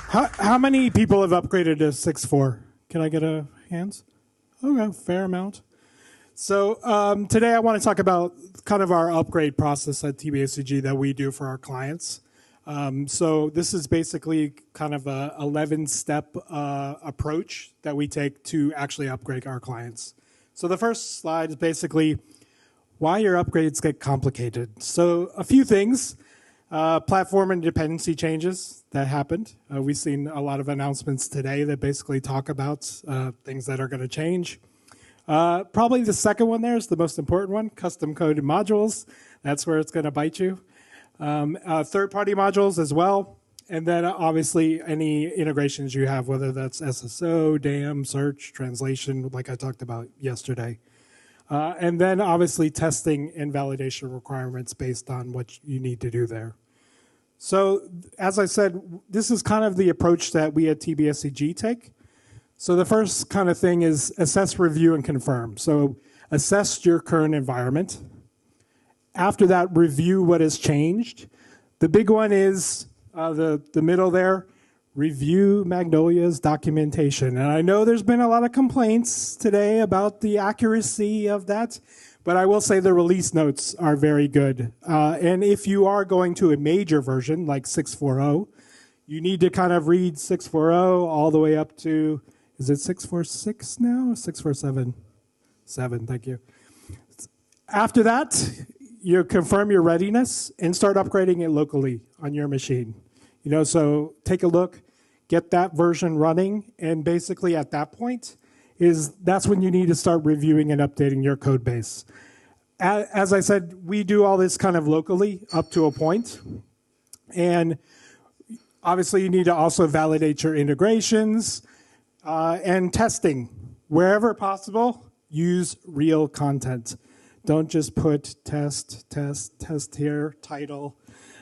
How many people have upgraded to 6.4? Can I get a hands? Okay, fair amount. So today I want to talk about kind of our upgrade process at TBACG that we do for our clients. So this is basically kind of a 11-step approach that we take to actually upgrade our clients. So the first slide is basically why your upgrades get complicated. So a few things. Platform and dependency changes that happened. We've seen a lot of announcements today that basically talk about things that are going to change. Probably the second one there is the most important one, custom coded modules. That's where it's going to bite you. Third-party modules as well. And then obviously any integrations you have, whether that's SSO, DAM, search, translation, like I talked about yesterday. And then obviously testing and validation requirements based on what you need to do there. So as I said, this is kind of the approach that we at TBSCG take. So the first kind of thing is assess, review, and confirm. So assess your current environment. After that, review what has changed. The big one is the middle there, review Magnolia's documentation. And I know there's been a lot of complaints today about the accuracy of that, but I will say the release notes are very good. And if you are going to a major version like 6.4.0, you need to kind of read 6.4.0 all the way up to, is it 6.4.6 now or 6.4.7? 7, thank you. After that, you confirm your readiness and start upgrading it locally on your machine. You know, so take a look, get that version running, and basically at that point, that's when you need to start reviewing and updating your code base. As I said, we do all this kind of locally up to a point. And obviously you need to also validate your integrations and testing. Wherever possible, use real content. Don't just put test here, title,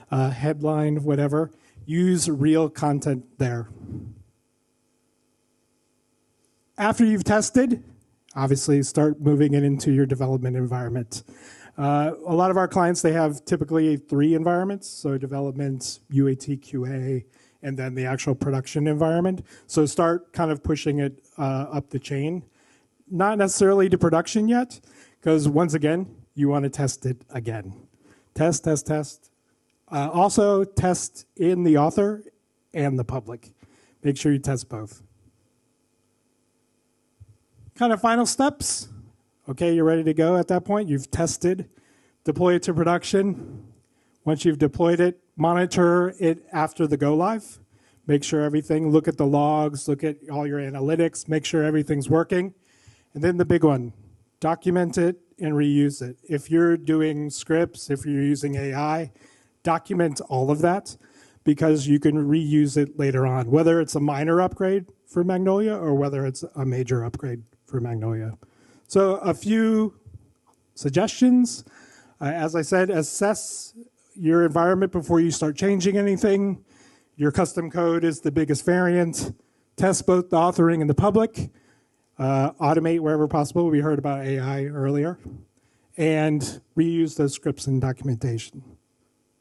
headline, whatever. Use real content there. After you've tested, obviously start moving it into your development environment. A lot of our clients, they have typically 3 environments, so development, UAT, QA, and then the actual production environment. So start kind of pushing it up the chain. Not necessarily to production yet, because once again, you want to test it again. Test. Also test in the author and the public. Make sure you test both. Kind of final steps. Okay, you're ready to go at that point. You've tested, deploy it to production. Once you've deployed it, monitor it after the go live. Make sure everything, look at the logs, look at all your analytics, make sure everything's working. And then the big one, document it and reuse it. If you're doing scripts, if you're using AI, document all of that because you can reuse it later on, whether it's a minor upgrade for Magnolia or whether it's a major upgrade for Magnolia. So a few suggestions. As I said, assess your environment before you start changing anything. Your custom code is the biggest variant. Test both the authoring and the public. Automate wherever possible. We heard about AI earlier. And reuse those scripts and documentation.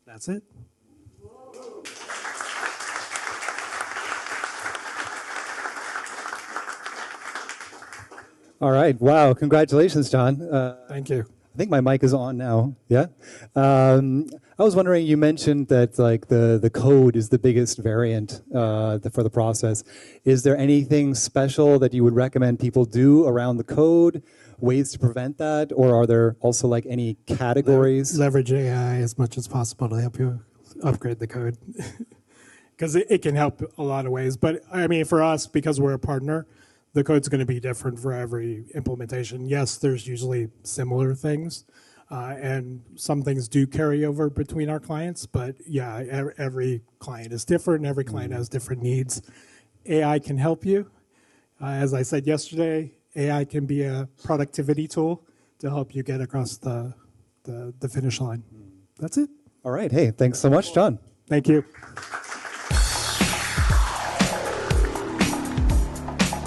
That's it. All right. Wow. Congratulations, John. Thank you. I think my mic is on now. Yeah. I was wondering, you mentioned that like the code is the biggest variant for the process. Is there anything special that you would recommend people do around the code? Ways to prevent that, or are there also like any categories? Leverage AI as much as possible to help you upgrade the code, because it can help a lot of ways. But I mean, for us, because we're a partner, the code's going to be different for every implementation. Yes, there's usually similar things, and some things do carry over between our clients. But yeah, every client is different. Every client has different needs. AI can help you. As I said yesterday, AI can be a productivity tool to help you get across the finish line. That's it. All right. Hey, thanks so much, John. Thank you.